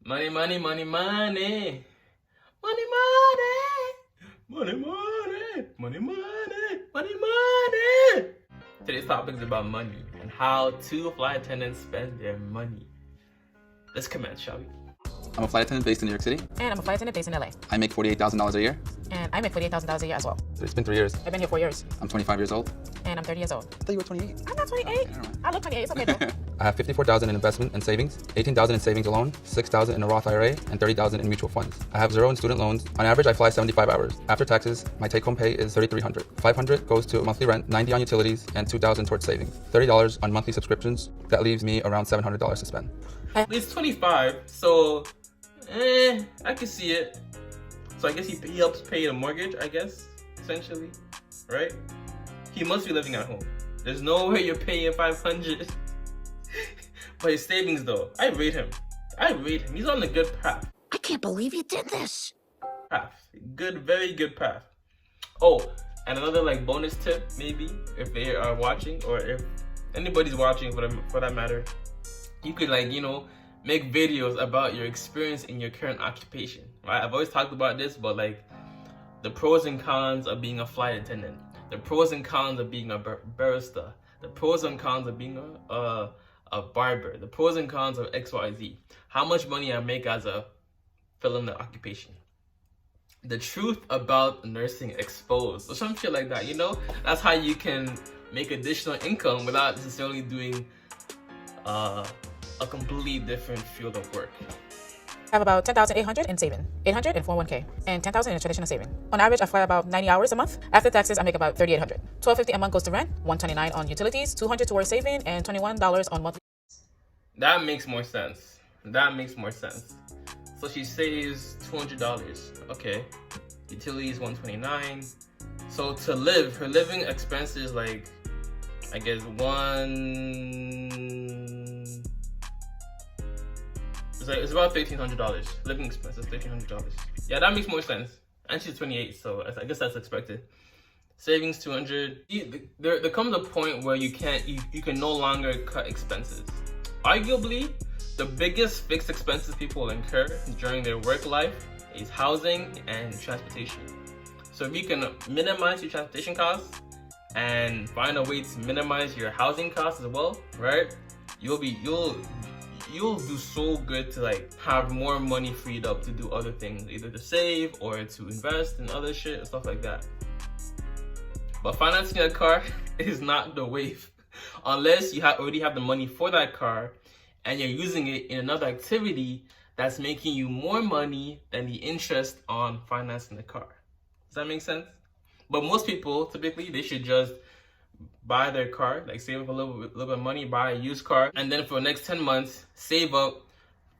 Money, money, money, money. Money, money. Money, money. Money, money. Money, money. Today's topic is about money and how two flight attendants spend their money. Let's commence, shall we? I'm a flight attendant based in New York City. And I'm a flight attendant based in LA. I make $48,000 a year. And I make $48,000 a year as well. It's been 3 years. I've been here 4 years. I'm 25 years old. And I'm 30 years old. I thought you were 28. I'm not 28. I look 28. It's okay though. I have $54,000 in investment and savings, $18,000 in savings alone, $6,000 in a Roth IRA, and $30,000 in mutual funds. I have 0 in student loans. On average, I fly 75 hours. After taxes, my take-home pay is $3,300. $500 goes to monthly rent, $90 on utilities, and $2,000 towards savings. $30 on monthly subscriptions. That leaves me around $700 to spend. It's 25, so I can see it. So I guess he helps pay the mortgage, I guess, essentially, right? He must be living at home. There's no way you're paying $500. But his savings though, I rate him. He's on a good path. I can't believe you did this. Good, very good path. Oh, and another like bonus tip, maybe if they are watching or if anybody's watching for that matter, you could make videos about your experience in your current occupation. Right? I've always talked about this, but like the pros and cons of being a flight attendant, the pros and cons of being a barista, the pros and cons of being a barber, the pros and cons of XYZ, how much money I make as a fill in the occupation, the truth about nursing exposed, or some shit like that, That's how you can make additional income without necessarily doing a completely different field of work. I have about $10,800 in saving, $800 in 401k, and $10,000 in traditional saving. On average, I fly about 90 hours a month. After taxes, I make about $3,800. $1,250 a month goes to rent, $129 on utilities, $200 towards saving, and $21 on monthly. That makes more sense. So she saves $200. Okay. Utilities $129. So to live, her living expenses like, I guess it's about $1,300. Living expenses $1,300. Yeah, that makes more sense. And she's 28, so I guess that's expected. Savings $200. There comes a point where you can no longer cut expenses. Arguably, the biggest fixed expenses people incur during their work life is housing and transportation. So if you can minimize your transportation costs and find a way to minimize your housing costs as well, right? You'll do so good to like have more money freed up to do other things, either to save or to invest in other shit and stuff like that. But financing a car is not the wave unless you already have the money for that car and you're using it in another activity that's making you more money than the interest on financing the car. Does that make sense? But most people, typically, they should just buy their car, like save up a little bit of money, buy a used car, and then for the next 10 months, save up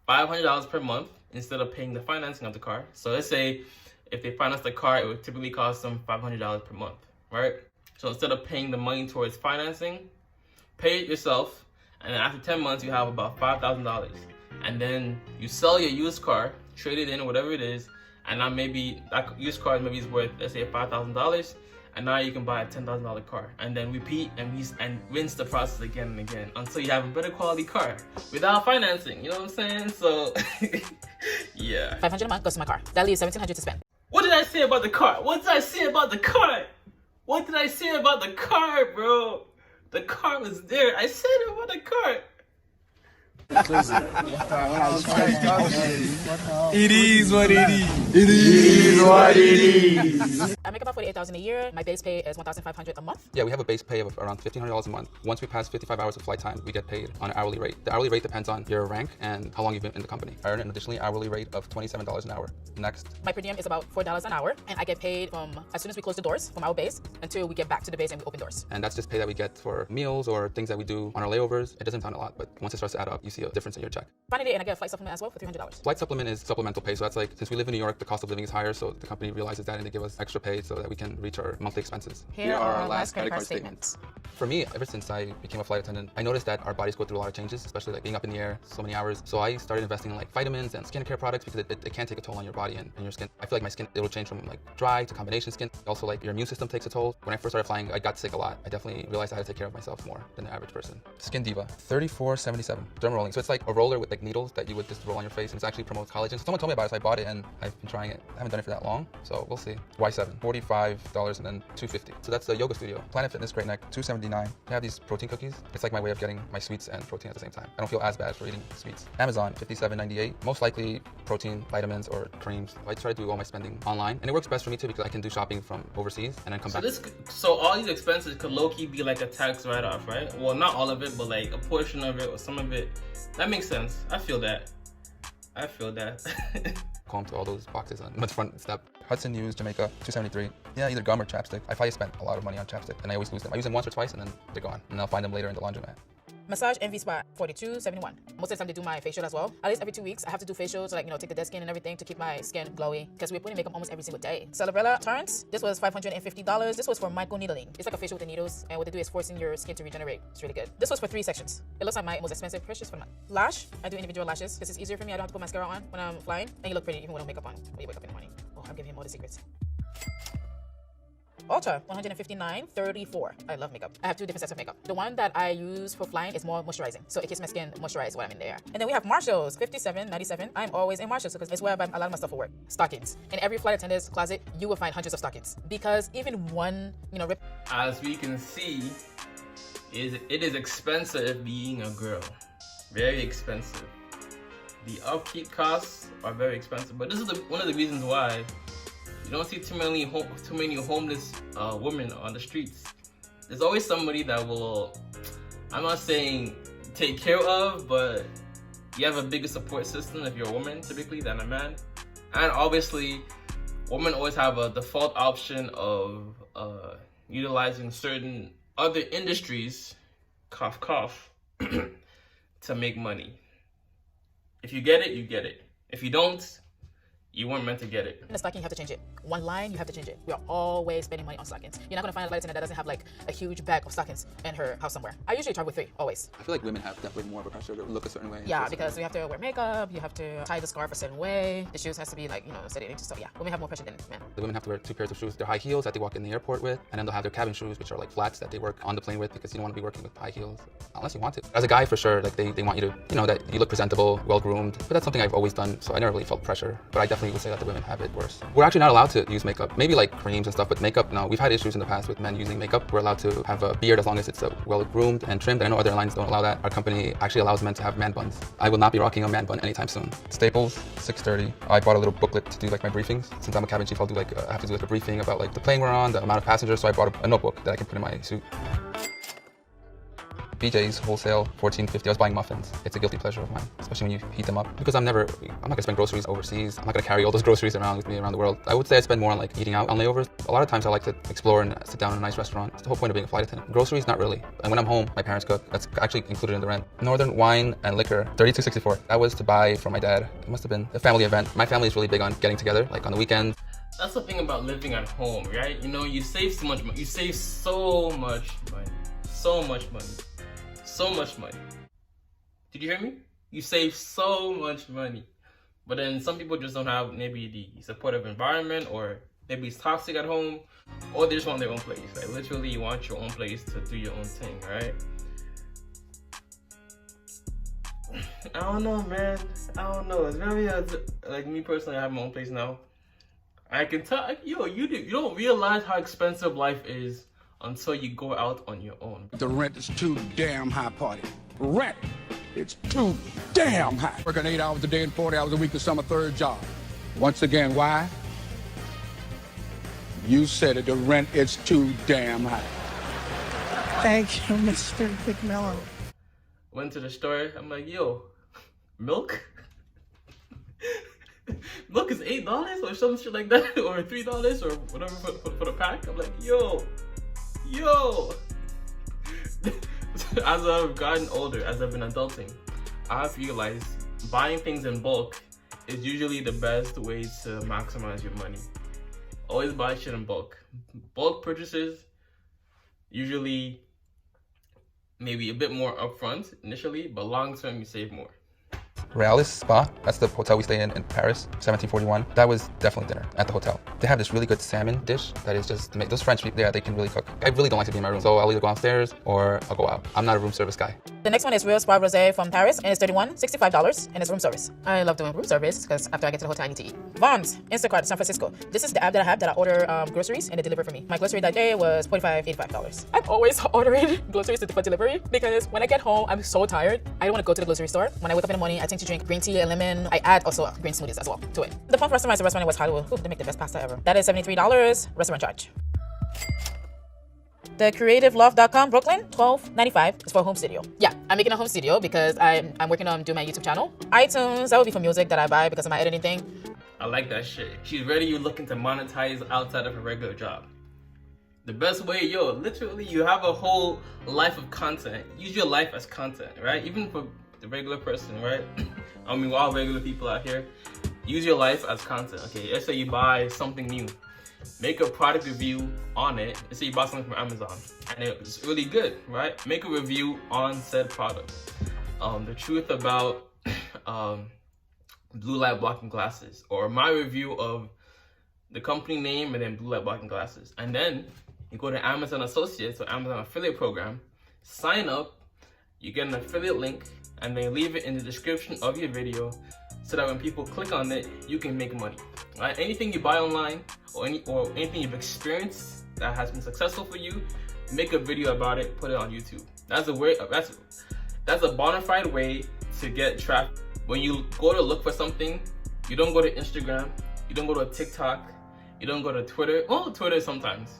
$500 per month instead of paying the financing of the car. So let's say if they finance the car, it would typically cost them $500 per month, right? So instead of paying the money towards financing, pay it yourself, and then after 10 months, you have about $5,000. And then you sell your used car, trade it in, whatever it is, and now maybe that used car maybe is worth, let's say, $5,000. And now you can buy a $10,000 car, and then repeat and rinse the process again and again until you have a better quality car without financing. You know what I'm saying? So, yeah. $500 a month goes to my car. That leaves $1,700 to spend. What did I say about the car? What did I say about the car? What did I say about the car, bro? The car was there. I said it about the car. It is what it is. It is what it is. I make about $48,000 a year. My base pay is $1,500 a month. Yeah, we have a base pay of around $1,500 a month. Once we pass 55 hours of flight time, we get paid on an hourly rate. The hourly rate depends on your rank and how long you've been in the company. I earn an additionally hourly rate of $27 an hour. Next. My per diem is about $4 an hour, and I get paid from as soon as we close the doors from our base until we get back to the base and we open doors. And that's just pay that we get for meals or things that we do on our layovers. It doesn't sound a lot, but once it starts to add up, you see a difference in your check. Finally, and I get a flight supplement as well for $300. Flight supplement is supplemental pay, so that's like, since we live in New York, the cost of living is higher, so the company realizes that and they give us extra pay so that we can reach our monthly expenses. Here are our last credit card statements. For me, ever since I became a flight attendant, I noticed that our bodies go through a lot of changes, especially like being up in the air so many hours. So I started investing in like vitamins and skincare products because it can take a toll on your body and your skin. I feel like my skin, it'll change from like dry to combination skin. Also, like your immune system takes a toll. When I first started flying, I got sick a lot. I definitely realized I had to take care of myself more than the average person. Skin Diva, 3477. Drum rolling. rolling. So it's like a roller with like needles that you would just roll on your face, and it actually promotes collagen. So someone told me about it, so I bought it, and I've been trying it. I haven't done it for that long, so we'll see. Y7, $45 and then $250. So that's the yoga studio. Planet Fitness Great Neck, $279. They have these protein cookies. It's like my way of getting my sweets and protein at the same time. I don't feel as bad for eating sweets. Amazon, $57.98. Most likely protein, vitamins, or creams. I try to do all my spending online, and it works best for me too because I can do shopping from overseas and then come back. So all these expenses could low-key be like a tax write-off, right? Well, not all of it, but like a portion of it or some of it. That makes sense. I feel that. Comb to all those boxes on the front step. Hudson News, Jamaica, $273. Yeah, either gum or chapstick. I probably spent a lot of money on chapstick, and I always lose them. I use them once or twice, and then they're gone, and I'll find them later in the laundromat. Massage Envy Spa, $42.71. Most of the time they do my facial as well. At least every 2 weeks, I have to do facials, like, take the dead skin and everything to keep my skin glowy because we're putting makeup almost every single day. Celebrella Turns, this was $550. This was for microneedling. It's like a facial with the needles, and what they do is forcing your skin to regenerate. It's really good. This was for 3 sections. It looks like my most expensive purchase for the month. Lash, I do individual lashes because it's easier for me. I don't have to put mascara on when I'm flying, and you look pretty even with no makeup on when you wake up in the morning. Oh, I'm giving him all the secrets. Ulta, $159.34. I love makeup. I have 2 different sets of makeup. The one that I use for flying is more moisturizing, so it keeps my skin moisturized while I'm in the air. And then we have Marshalls, $57.97. I'm always in Marshalls because it's where I buy a lot of my stuff for work. Stockings. In every flight attendant's closet, you will find hundreds of stockings because even one, rip. As we can see, it is expensive being a girl. Very expensive. The upkeep costs are very expensive, but this is one of the reasons why you don't see too many homeless women on the streets. There's always somebody that will, I'm not saying take care of, but you have a bigger support system if you're a woman typically than a man. And obviously, women always have a default option of utilizing certain other industries, cough cough, to make money. If you get it, you get it. If you don't, you weren't meant to get it. In the stocking, you have to change it. One line, you have to change it. We are always spending money on stockings. You're not gonna find a flight attendant that doesn't have like a huge bag of stockings in her house somewhere. I usually travel with 3, always. I feel like women have definitely more of a pressure to look a certain way. Yeah, because we have to wear makeup, you have to tie the scarf a certain way, the shoes has to be like, steady. So yeah, women have more pressure than men. The women have to wear 2 pairs of shoes. They're high heels that they walk in the airport with, and then they'll have their cabin shoes, which are like flats that they work on the plane with because you don't want to be working with high heels unless you want to. As a guy, for sure, like they want you to, that you look presentable, well-groomed, but that's something I've always done, so I never really felt pressure. But I definitely would say that the women have it worse. We're actually not allowed to use makeup. Maybe like creams and stuff, but makeup, no. We've had issues in the past with men using makeup. We're allowed to have a beard as long as it's well-groomed and trimmed. I know other airlines don't allow that. Our company actually allows men to have man buns. I will not be rocking a man bun anytime soon. Staples, $6.30. I bought a little booklet to do like my briefings. Since I'm a cabin chief, I have to do like a briefing about like the plane we're on, the amount of passengers, so I bought a notebook that I can put in my suit. BJ's wholesale, $14.50. I was buying muffins. It's a guilty pleasure of mine, especially when you heat them up. Because I'm not gonna spend groceries overseas. I'm not gonna carry all those groceries around with me around the world. I would say I spend more on like eating out on layovers. A lot of times I like to explore and sit down in a nice restaurant. It's the whole point of being a flight attendant. Groceries, not really. And when I'm home, my parents cook. That's actually included in the rent. Northern Wine and Liquor, $32.64. That was to buy for my dad. It must have been a family event. My family is really big on getting together, like on the weekends. That's the thing about living at home, right? You save so much money. You save so much money. So much money. So much money. Did you hear me? You save so much money. But then some people just don't have maybe the supportive environment, or maybe it's toxic at home, or they just want their own place. Like literally you want your own place to do your own thing, right? I don't know, man. I don't know. It's very like me personally, I have my own place now. I can tell, you don't realize how expensive life is until you go out on your own. The rent is too damn high, party. Rent, it's too damn high. Working 8 hours a day and 40 hours a week to some a third job. Once again, why? You said it, the rent is too damn high. Thank you, Mr. McMillan. Went to the store, I'm like, yo, milk? Milk is $8 or some shit like that, or $3 or whatever for the pack. I'm like, yo. As I've gotten older, as I've been adulting, I've realized buying things in bulk is usually the best way to maximize your money. Always buy shit in bulk. Bulk purchases usually maybe a bit more upfront initially, but long term you save more. Realis Spa, that's the hotel we stay in Paris, 1741. That was definitely dinner at the hotel. They have this really good salmon dish that is just, those French people, yeah, they can really cook. I really don't like to be in my room, so I'll either go downstairs or I'll go out. I'm not a room service guy. The next one is Real Spa Rosé from Paris, and it's $65, and it's room service. I love doing room service because after I get to the hotel, I need to eat. Vons, Instacart, San Francisco. This is the app that I have that I order groceries and they deliver for me. My grocery that day was $85. I'm always ordering groceries for delivery because when I get home, I'm so tired. I don't want to go to the grocery store. When I wake up in the morning, I tend to drink green tea and lemon. I add also green smoothies as well to it. The Pump restaurant is a restaurant in West Hollywood. Ooh, they make the best pasta ever. That is $73 restaurant charge. The CreativeLoft.com Brooklyn, $12.95 is for a home studio. Yeah, I'm making a home studio because I'm working on doing my YouTube channel. iTunes, that would be for music that I buy because of my editing thing. I like that shit. She's ready, looking to monetize outside of her regular job. The best way, literally you have a whole life of content. Use your life as content, right? Even for the regular person, right? I mean, we're all regular people out here. Use your life as content, okay? Let's say you buy something new. Make a product review on it. Let's say you bought something from Amazon and it's really good, right? Make a review on said product. The truth about blue light blocking glasses, or my review of the company name and then blue light blocking glasses. And then you go to Amazon Associates or Amazon Affiliate Program, sign up, you get an affiliate link, and then leave it in the description of your video so that when people click on it, you can make money. Right? Anything you buy online or anything you've experienced that has been successful for you, make a video about it, put it on YouTube. That's a bona fide way to get traffic. When you go to look for something, you don't go to Instagram, you don't go to TikTok, you don't go to Twitter. Well, Twitter sometimes,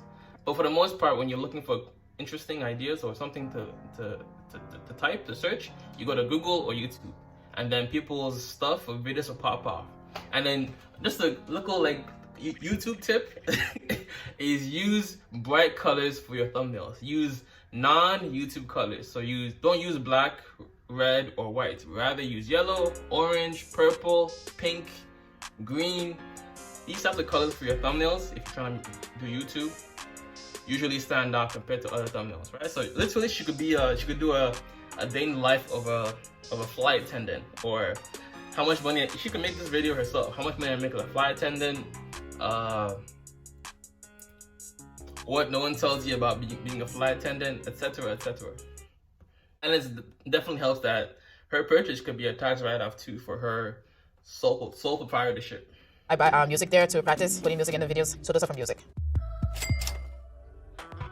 but for the most part, when you're looking for interesting ideas or something to search, you go to Google or YouTube, and then people's stuff or videos will pop off. And then just a little YouTube tip is use bright colors for your thumbnails. Use non-YouTube colors. So don't use black, red, or white. Rather use yellow, orange, purple, pink, green. These types of colors for your thumbnails, if you're trying to do YouTube, usually stand out compared to other thumbnails, right? So literally, she could do a day in the life of a flight attendant, or how much money she could make this video herself. How much money I make as a flight attendant? What no one tells you about being a flight attendant, etc., etc. And it definitely helps that her purchase could be a tax write-off too for her sole proprietorship. I buy music there to practice putting music in the videos, so those are for music.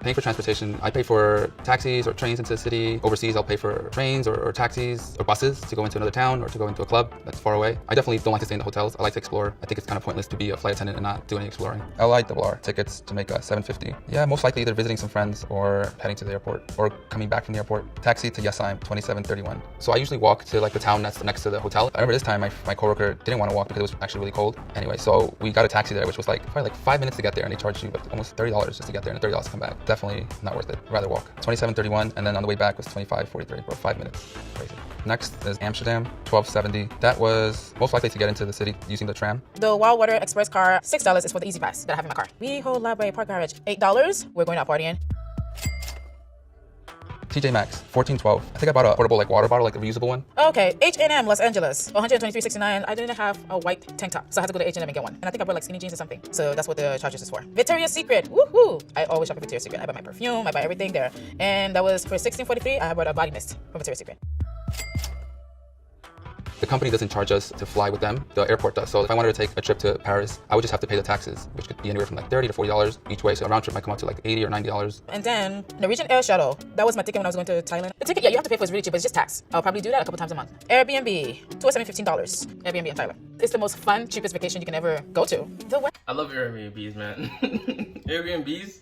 Paying for transportation, I pay for taxis or trains into the city. Overseas, I'll pay for trains or taxis or buses to go into another town or to go into a club that's far away. I definitely don't like to stay in the hotels. I like to explore. I think it's kind of pointless to be a flight attendant and not do any exploring. LIRR tickets to make $750. Yeah, most likely either visiting some friends or heading to the airport or coming back from the airport. Taxi to Yesheim, $27.31. So I usually walk to the town that's next to the hotel. I remember this time my coworker didn't want to walk because it was actually really cold. Anyway, so we got a taxi there, which was probably 5 minutes to get there, and they charged you almost $30 just to get there and $30 to come back. Definitely not worth it. Rather walk. $27.31, and then on the way back was $25.43 for 5 minutes. Crazy. Next is Amsterdam, $12.70. That was most likely to get into the city using the tram. The Wild Water Express car, $6 is for the Easy Pass that I have in my car. Owolabby Park Garage, $8. We're going out partying. TJ Maxx, $14.12. I think I bought a portable water bottle, a reusable one. Okay, H&M Los Angeles, $123.69. I didn't have a white tank top, so I had to go to H&M and get one. And I think I bought skinny jeans or something. So that's what the charges is for. Victoria's Secret, woohoo! I always shop at Victoria's Secret. I buy my perfume, I buy everything there. And that was for $16.43. I bought a body mist from Victoria's Secret. The company doesn't charge us to fly with them, the airport does. So if I wanted to take a trip to Paris, I would just have to pay the taxes, which could be anywhere from $30 to $40 each way. So a round trip might come out to $80 or $90. And then Norwegian Air Shuttle. That was my ticket when I was going to Thailand. The ticket, yeah, you have to pay for, it's really cheap, but it's just tax. I'll probably do that a couple times a month. Airbnb, $215. Airbnb in Thailand. It's the most fun, cheapest vacation you can ever go to. I love Airbnbs, man. Airbnbs,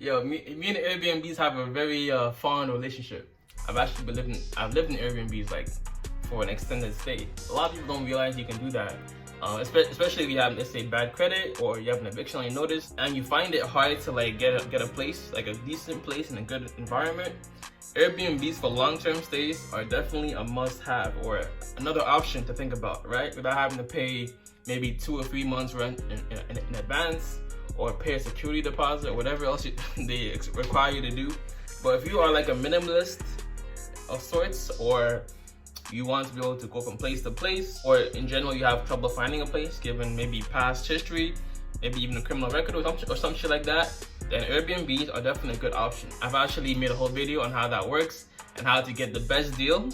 me and Airbnbs have a very fond relationship. I've lived in Airbnbs for an extended stay. A lot of people don't realize you can do that, especially if you have, let's say, bad credit or you have an eviction on your notice and you find it hard to get a place, a decent place in a good environment. Airbnbs for long-term stays are definitely a must-have, or another option to think about, right? Without having to pay maybe 2 or 3 months rent in advance, or pay a security deposit, or whatever else they require you to do. But if you are a minimalist of sorts, or you want to be able to go from place to place, or in general you have trouble finding a place given maybe past history, maybe even a criminal record or some shit like that, then Airbnbs are definitely a good option. I've actually made a whole video on how that works and how to get the best deal.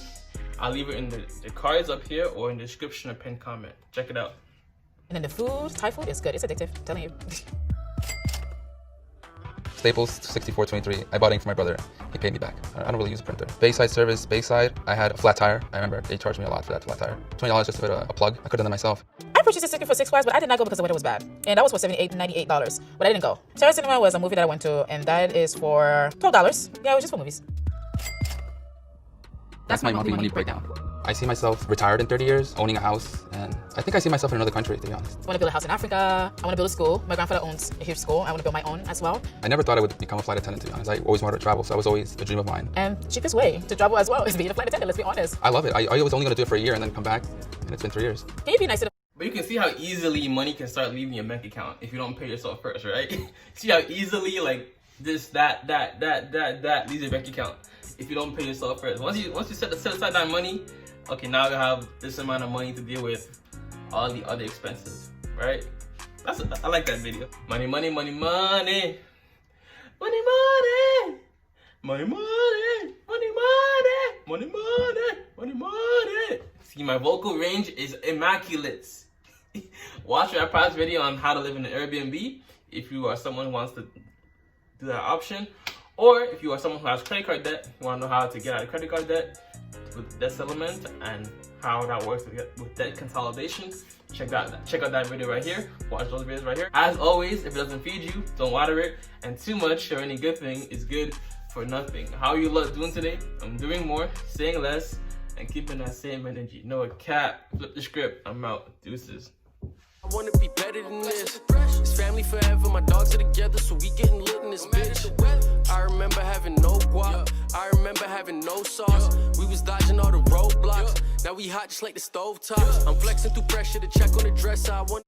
I'll leave it in the cards up here or in the description or pinned comment. Check it out. And then the food, Thai food is good. It's addictive, I'm telling you. Staples 6423. I bought ink for my brother. He paid me back. I don't really use a printer. Bayside service, Bayside. I had a flat tire. I remember they charged me a lot for that flat tire. $20 just to fit a plug. I could have done that myself. I purchased a ticket for Six Flags, but I did not go because the weather was bad. And that was for $78, $98, but I didn't go. Terrace Cinema was a movie that I went to, and that is for $12. Yeah, it was just for movies. That's my monthly money breakdown. I see myself retired in 30 years, owning a house, and I think I see myself in another country, to be honest. I want to build a house in Africa. I want to build a school. My grandfather owns a huge school. I want to build my own as well. I never thought I would become a flight attendant, to be honest. I always wanted to travel, so that was always a dream of mine. And cheapest way to travel as well is being a flight attendant, let's be honest. I love it. I was only going to do it for a year and then come back, and it's been 3 years. Can you be nice to the... But you can see how easily money can start leaving your bank account if you don't pay yourself first, right? See how easily like this, that leaves your bank account if you don't pay yourself first. Once you set aside that money, okay, now you have this amount of money to deal with all the other expenses, right? I like that video. Money, money, money, money. Money, money. Money, money. Money, money. Money, money. Money, money. See, my vocal range is immaculate. Watch my past video on how to live in an Airbnb if you are someone who wants to do that option. Or if you are someone who has credit card debt, you want to know how to get out of credit card debt with debt settlement and how that works with debt consolidation. Check out that video right here. Watch those videos right here. As always, if it doesn't feed you, don't water it. And too much or any good thing is good for nothing. How are you lot doing today? I'm doing more, saying less, and keeping that same energy. No cap. Flip the script. I'm out. Deuces. I wanna be better than this. It's family forever, my dogs are together, so we getting lit in this bitch. I remember having no guap, I remember having no sauce. We was dodging all the roadblocks, now we hot just like the stove tops. I'm flexing through pressure to check on the dresser. I want